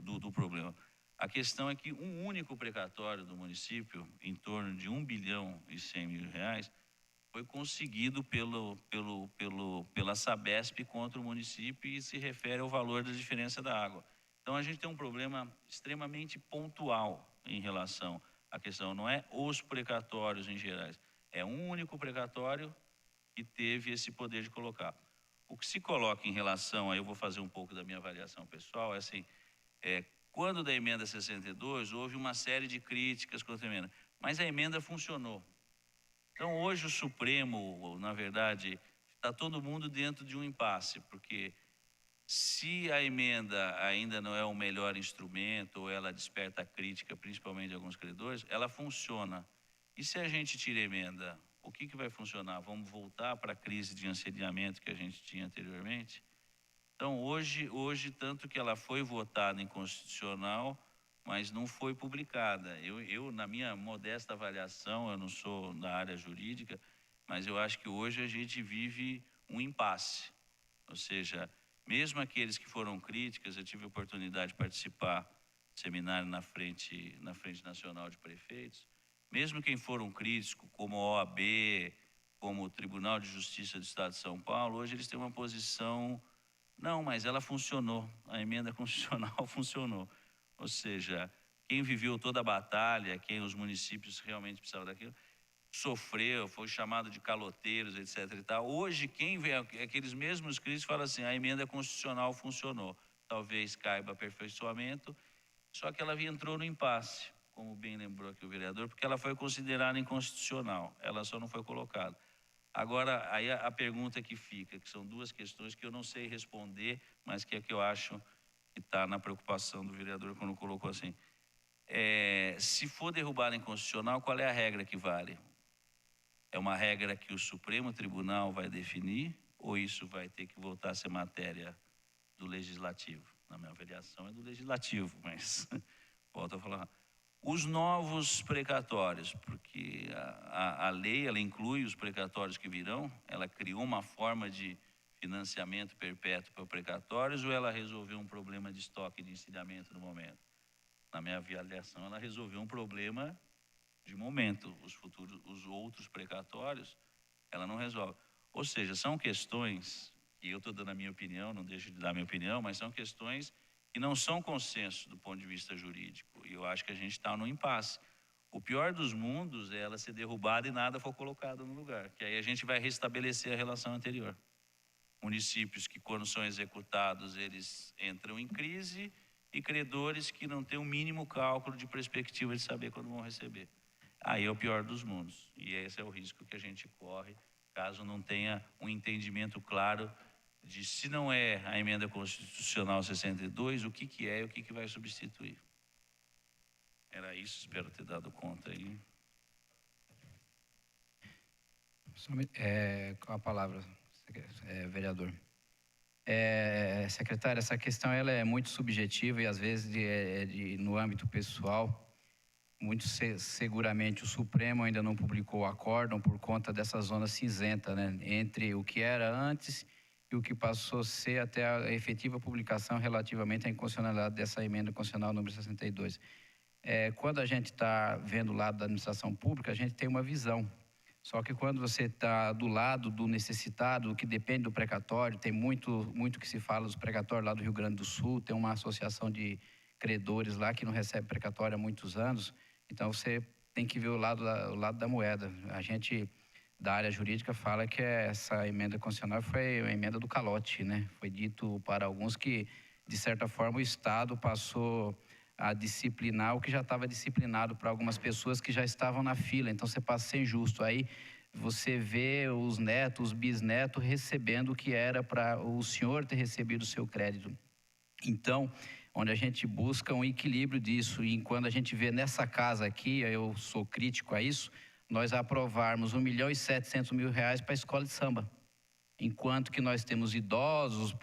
do problema. A questão é que um único precatório do município, em torno de R$1,1 bilhão, foi conseguido pela Sabesp contra o município e se refere ao valor da diferença da água. Então, a gente tem um problema extremamente pontual em relação à questão. Não é os precatórios em geral, é um único precatório que teve esse poder de colocar. O que se coloca em relação, aí eu vou fazer um pouco da minha avaliação pessoal, é assim, quando da emenda 62, houve uma série de críticas contra a emenda, mas a emenda funcionou. Então, hoje o Supremo, na verdade, está todo mundo dentro de um impasse, porque se a emenda ainda não é o melhor instrumento, ou ela desperta a crítica, principalmente de alguns credores, ela funciona. E se a gente tira a emenda, o que vai funcionar? Vamos voltar para a crise de assediamento que a gente tinha anteriormente? Então, hoje, tanto que ela foi votada inconstitucional, mas não foi publicada. Eu, na minha modesta avaliação, eu não sou da área jurídica, mas eu acho que hoje a gente vive um impasse. Ou seja, mesmo aqueles que foram críticas, eu tive a oportunidade de participar do seminário na Frente Nacional de Prefeitos, mesmo quem foram críticos, como a OAB, como o Tribunal de Justiça do Estado de São Paulo, hoje eles têm uma posição, não, mas ela funcionou, a emenda constitucional funcionou. Ou seja, quem viveu toda a batalha, quem os municípios realmente precisavam daquilo, sofreu, foi chamado de caloteiros, etc. e tal. Hoje, quem vê aqueles mesmos críticos fala assim, a emenda constitucional funcionou. Talvez caiba aperfeiçoamento, só que ela entrou no impasse, como bem lembrou aqui o vereador, porque ela foi considerada inconstitucional, ela só não foi colocada. Agora, aí a pergunta que fica, que são duas questões que eu não sei responder, mas que é que eu acho que está na preocupação do vereador quando colocou assim. Se for derrubada inconstitucional, qual é a regra que vale? É uma regra que o Supremo Tribunal vai definir ou isso vai ter que voltar a ser matéria do Legislativo? Na minha avaliação é do Legislativo, mas volto a falar. Os novos precatórios, porque a lei ela inclui os precatórios que virão, ela criou uma forma de financiamento perpétuo para precatórios ou ela resolveu um problema de estoque de encilhamento no momento? Na minha avaliação, ela resolveu um problema de momento. Os outros precatórios, ela não resolve. Ou seja, são questões, que eu estou dando a minha opinião, não deixo de dar a minha opinião, mas são questões que não são consenso do ponto de vista jurídico. E eu acho que a gente está no impasse. O pior dos mundos é ela ser derrubada e nada for colocado no lugar, que aí a gente vai restabelecer a relação anterior. Municípios que, quando são executados, eles entram em crise e credores que não têm o mínimo cálculo de perspectiva de saber quando vão receber. Aí é o pior dos mundos. E esse é o risco que a gente corre, caso não tenha um entendimento claro de se não é a emenda constitucional 62, o que é e o que vai substituir. Era isso, espero ter dado conta aí. Com a palavra, vereador. Secretário, essa questão ela é muito subjetiva e às vezes no âmbito pessoal, muito seguramente o Supremo ainda não publicou o acórdão por conta dessa zona cinzenta, né, entre o que era antes e o que passou a ser até a efetiva publicação relativamente à inconstitucionalidade dessa emenda constitucional número 62. Quando a gente está vendo o lado da administração pública, a gente tem uma visão. Só que quando você está do lado do necessitado, que depende do precatório, tem muito que se fala dos precatórios lá do Rio Grande do Sul, tem uma associação de credores lá que não recebe precatório há muitos anos, então você tem que ver o lado da moeda. A gente, da área jurídica, fala que essa emenda constitucional foi a emenda do calote, né? Foi dito para alguns que, de certa forma, o Estado passou a disciplinar o que já estava disciplinado para algumas pessoas que já estavam na fila, então você passa a ser injusto. Aí você vê os netos, os bisnetos recebendo o que era para o senhor ter recebido o seu crédito. Então, onde a gente busca um equilíbrio disso, e quando a gente vê nessa casa aqui, eu sou crítico a isso, nós aprovarmos R$1.700.000 para a escola de samba, enquanto que nós temos idosos,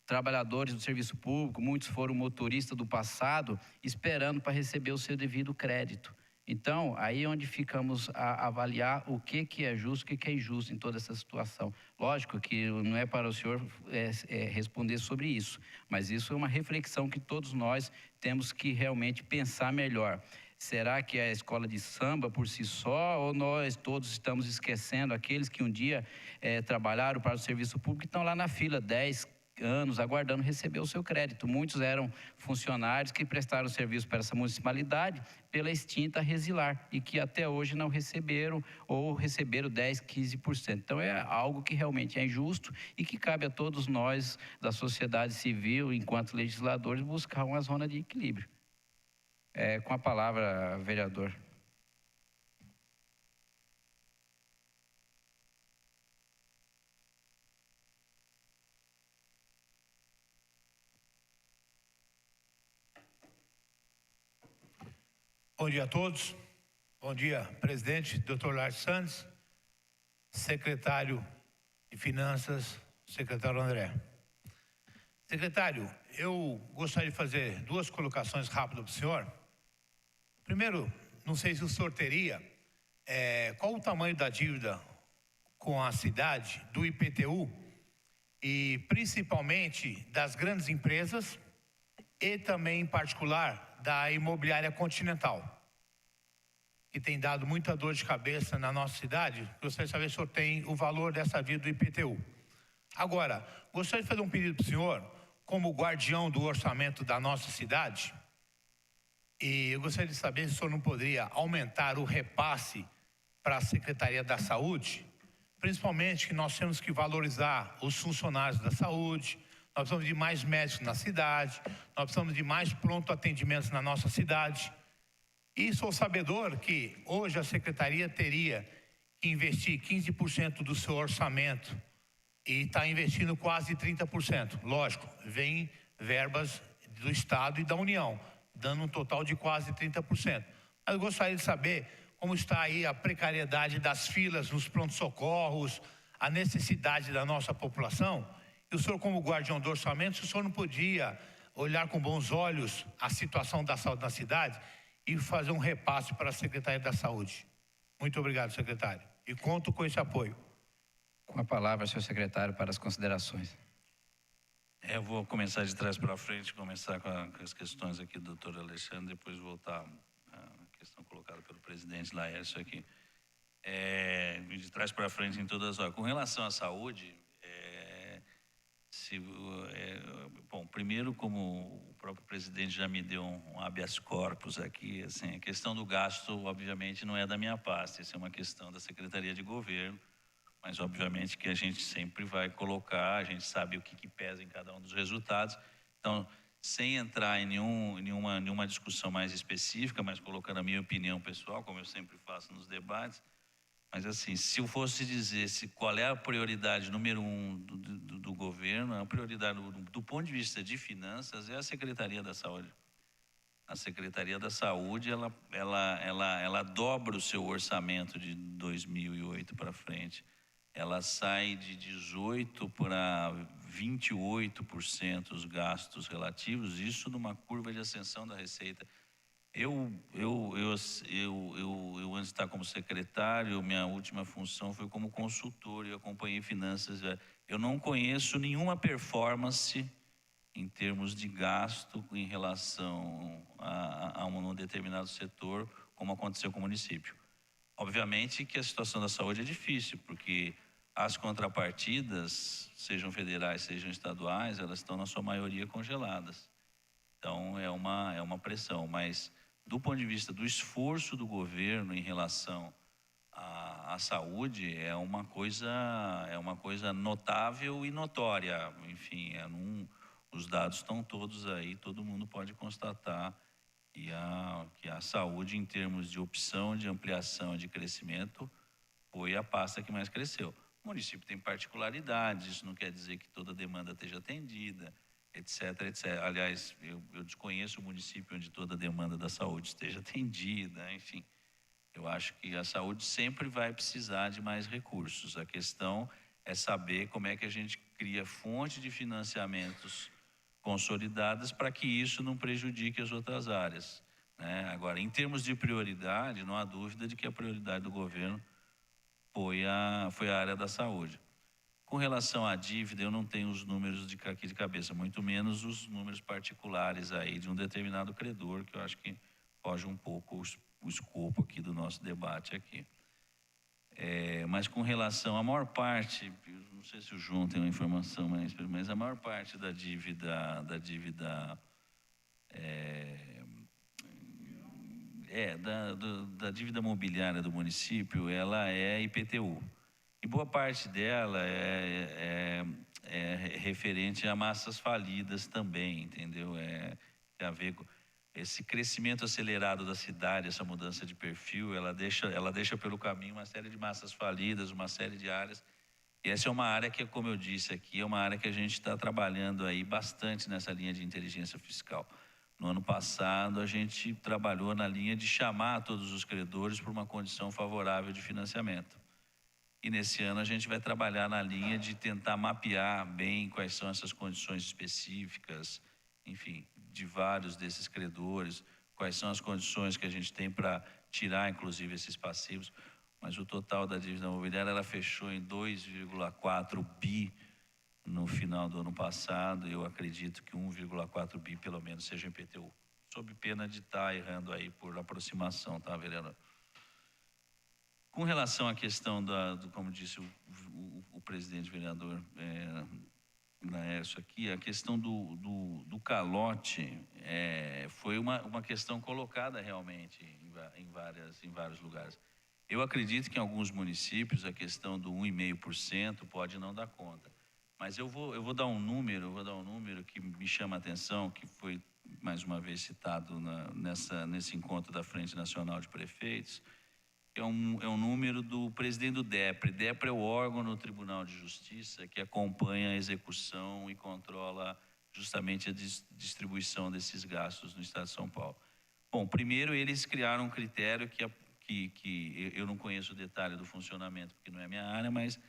trabalhadores do serviço público, muitos foram motoristas do passado, esperando para receber o seu devido crédito. Então, aí é onde ficamos a avaliar o que é justo, o que é injusto em toda essa situação. Lógico que não é para o senhor responder sobre isso, mas isso é uma reflexão que todos nós temos que realmente pensar melhor. Será que é a escola de samba por si só, ou nós todos estamos esquecendo aqueles que um dia trabalharam para o serviço público e estão lá na fila 10 anos aguardando receber o seu crédito. Muitos eram funcionários que prestaram serviço para essa municipalidade pela extinta Resilar e que até hoje não receberam ou receberam 10%, 15%. Então é algo que realmente é injusto e que cabe a todos nós da sociedade civil, enquanto legisladores, buscar uma zona de equilíbrio. Com a palavra, vereador. Bom dia a todos. Bom dia, presidente, Dr. Lars Santos, secretário de Finanças, secretário André. Secretário, eu gostaria de fazer duas colocações rápidas para o senhor. Primeiro, não sei se o senhor teria, qual o tamanho da dívida com a cidade, do IPTU, e principalmente das grandes empresas e também, em particular, da imobiliária Continental, que tem dado muita dor de cabeça na nossa cidade. Gostaria de saber se o senhor tem o valor dessa dívida do IPTU. Agora, gostaria de fazer um pedido para o senhor, como guardião do orçamento da nossa cidade, E eu gostaria de saber se o senhor não poderia aumentar o repasse para a Secretaria da Saúde, principalmente que nós temos que valorizar os funcionários da saúde, nós precisamos de mais médicos na cidade, nós precisamos de mais pronto atendimentos na nossa cidade. E sou sabedor que hoje a Secretaria teria que investir 15% do seu orçamento e está investindo quase 30%. Lógico, vem verbas do Estado e da União, dando um total de quase 30%. Mas eu gostaria de saber como está aí a precariedade das filas nos pronto-socorros, a necessidade da nossa população. E o senhor, como guardião do orçamento, se o senhor não podia olhar com bons olhos a situação da saúde na cidade e fazer um repasse para a Secretaria da Saúde. Muito obrigado, secretário. E conto com esse apoio. Com a palavra, senhor secretário, para as considerações. Eu vou começar de trás para frente, começar com as questões aqui do doutor Alexandre, depois voltar à questão colocada pelo presidente Laércio aqui. De trás para frente em todas as horas. Com relação à saúde, bom, primeiro, como o próprio presidente já me deu um habeas corpus aqui, assim, a questão do gasto, obviamente, não é da minha pasta, isso é uma questão da Secretaria de Governo, mas obviamente que a gente sempre vai colocar, a gente sabe o que pesa em cada um dos resultados. Então, sem entrar em nenhuma discussão mais específica, mas colocando a minha opinião pessoal, como eu sempre faço nos debates, mas assim, se eu fosse dizer qual é a prioridade número 1 do governo, a prioridade do ponto de vista de finanças é a Secretaria da Saúde. A Secretaria da Saúde, ela dobra o seu orçamento de 2008 para frente. Ela sai de 18% para 28% os gastos relativos, isso numa curva de ascensão da receita. Eu antes de estar como secretário, minha última função foi como consultor e acompanhei finanças. Eu não conheço nenhuma performance em termos de gasto em relação a um determinado setor, como aconteceu com o município. Obviamente que a situação da saúde é difícil, porque as contrapartidas, sejam federais, sejam estaduais, elas estão na sua maioria congeladas. Então é uma pressão, mas do ponto de vista do esforço do governo em relação à saúde, é uma coisa notável e notória. Enfim, os dados estão todos aí, todo mundo pode constatar que a saúde, em termos de opção, de ampliação, de crescimento, foi a pasta que mais cresceu. O município tem particularidades, isso não quer dizer que toda demanda esteja atendida, etc, etc. Aliás, eu desconheço o município onde toda a demanda da saúde esteja atendida, enfim. Eu acho que a saúde sempre vai precisar de mais recursos. A questão é saber como é que a gente cria fonte de financiamentos consolidadas para que isso não prejudique as outras áreas, né? Agora, em termos de prioridade, não há dúvida de que a prioridade do governo foi a área da saúde. Com relação à dívida, eu não tenho os números aqui de cabeça, muito menos os números particulares aí de um determinado credor, que eu acho que foge um pouco o escopo aqui do nosso debate aqui. Mas com relação à maior parte, não sei se o João tem uma informação, mas a maior parte da dívida da dívida mobiliária do município, ela é IPTU. E boa parte dela é referente a massas falidas também, entendeu? Tem a ver com esse crescimento acelerado da cidade, essa mudança de perfil, ela deixa pelo caminho uma série de massas falidas, uma série de áreas. E essa é uma área que, como eu disse aqui, é uma área que a gente está trabalhando aí bastante nessa linha de inteligência fiscal. No ano passado, a gente trabalhou na linha de chamar todos os credores para uma condição favorável de financiamento. E nesse ano a gente vai trabalhar na linha de tentar mapear bem quais são essas condições específicas, enfim, de vários desses credores, quais são as condições que a gente tem para tirar, inclusive, esses passivos. Mas o total da dívida imobiliária, ela fechou em 2,4 bi no final do ano passado. Eu acredito que 1,4 bi, pelo menos, seja IPTU. Sob pena de estar errando aí por aproximação, tá, vereador? Com relação à questão como disse o presidente vereador Laércio aqui, a questão do calote, foi uma questão colocada realmente em vários lugares. Eu acredito que em alguns municípios a questão do 1,5% pode não dar conta. Mas eu vou dar um número que me chama a atenção, que foi mais uma vez citado nesse encontro da Frente Nacional de Prefeitos. É um número do presidente do DEPRE. DEPRE é o órgão no Tribunal de Justiça que acompanha a execução e controla justamente a distribuição desses gastos no Estado de São Paulo. Bom, primeiro eles criaram um critério que eu não conheço o detalhe do funcionamento, porque não é minha área, mas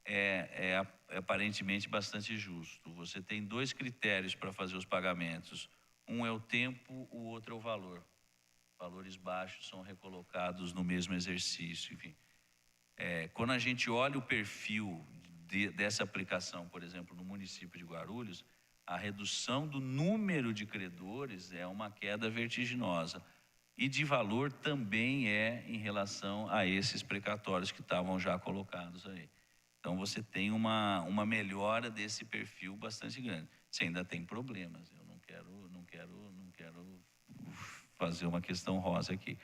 é aparentemente bastante justo. Você tem 2 critérios para fazer os pagamentos. Um é o tempo, o outro é o valor. Valores baixos são recolocados no mesmo exercício, enfim. Quando a gente olha o perfil dessa aplicação, por exemplo, no município de Guarulhos, a redução do número de credores é uma queda vertiginosa. E de valor também em relação a esses precatórios que estavam já colocados aí. Então, você tem uma melhora desse perfil bastante grande. Você ainda tem problemas, eu não quero fazer uma questão rosa aqui.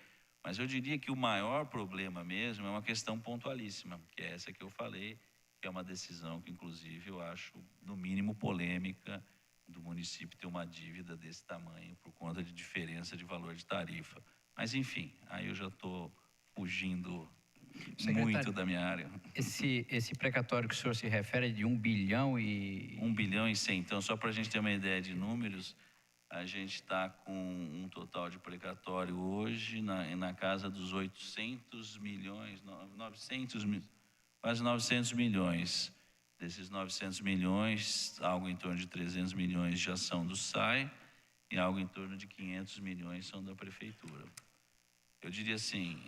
Mas eu diria que o maior problema mesmo é uma questão pontualíssima, que é essa que eu falei, que é uma decisão que, inclusive, eu acho, no mínimo, polêmica, do município ter uma dívida desse tamanho por conta de diferença de valor de tarifa. Mas, enfim, aí eu já estou fugindo muito da minha área. Esse precatório que o senhor se refere é de 1 bilhão e... 1 bilhão e 100. Então, só para a gente ter uma ideia de números, a gente está com um total de precatório hoje na casa dos 800 milhões, 900 mil, quase 900 milhões. Desses 900 milhões, algo em torno de 300 milhões já são do SAI e algo em torno de 500 milhões são da Prefeitura. Eu diria assim,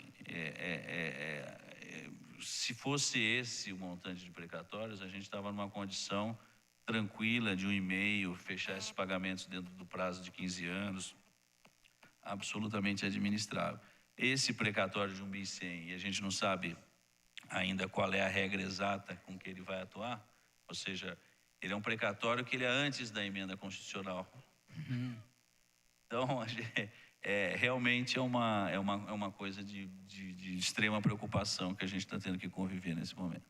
se fosse esse o montante de precatórios, a gente estava numa condição tranquila de 1,5%, fechar esses pagamentos dentro do prazo de 15 anos, absolutamente administrável. Esse precatório de 1,1 bilhão, e a gente não sabe ainda qual é a regra exata com que ele vai atuar, ou seja, ele é um precatório que ele é antes da emenda constitucional. Então, realmente é uma coisa de extrema preocupação que a gente está tendo que conviver nesse momento.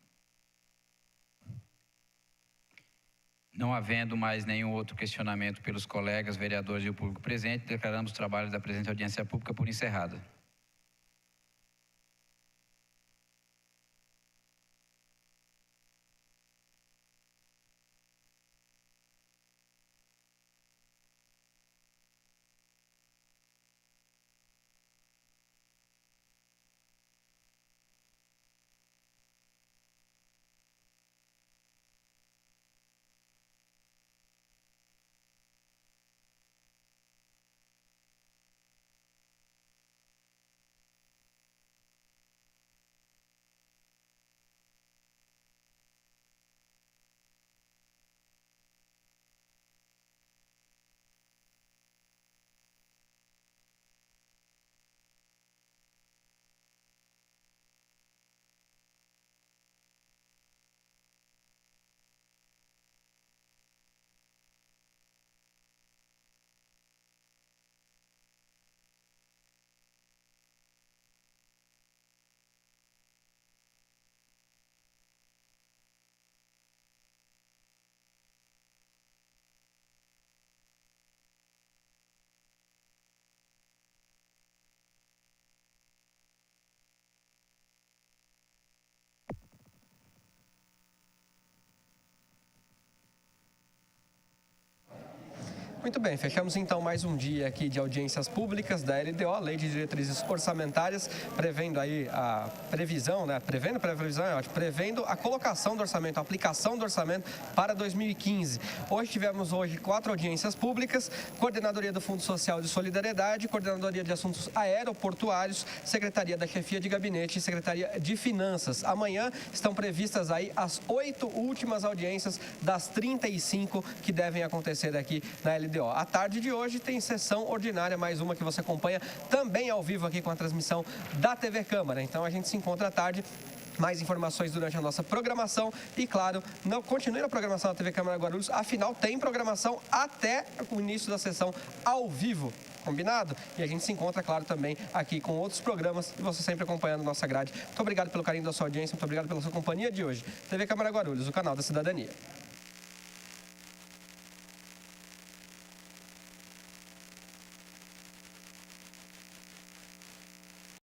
Não havendo mais nenhum outro questionamento pelos colegas, vereadores e o público presente, declaramos o trabalho da presente audiência pública por encerrada. Muito bem, fechamos então mais um dia aqui de audiências públicas da LDO, Lei de Diretrizes Orçamentárias, prevendo aí a previsão, né? Prevendo a colocação do orçamento, a aplicação do orçamento para 2015. Tivemos 4 audiências públicas, Coordenadoria do Fundo Social de Solidariedade, Coordenadoria de Assuntos Aeroportuários, Secretaria da Chefia de Gabinete e Secretaria de Finanças. Amanhã estão previstas aí as 8 últimas audiências das 35 que devem acontecer aqui na LDO. LDO. À tarde de hoje tem sessão ordinária, mais uma que você acompanha também ao vivo aqui com a transmissão da TV Câmara. Então a gente se encontra à tarde. Mais informações durante a nossa programação e, claro, não continue na programação da TV Câmara Guarulhos, afinal tem programação até o início da sessão ao vivo, combinado? E a gente se encontra, claro, também aqui com outros programas e você sempre acompanhando nossa grade. Muito obrigado pelo carinho da sua audiência, muito obrigado pela sua companhia de hoje. TV Câmara Guarulhos, o canal da cidadania.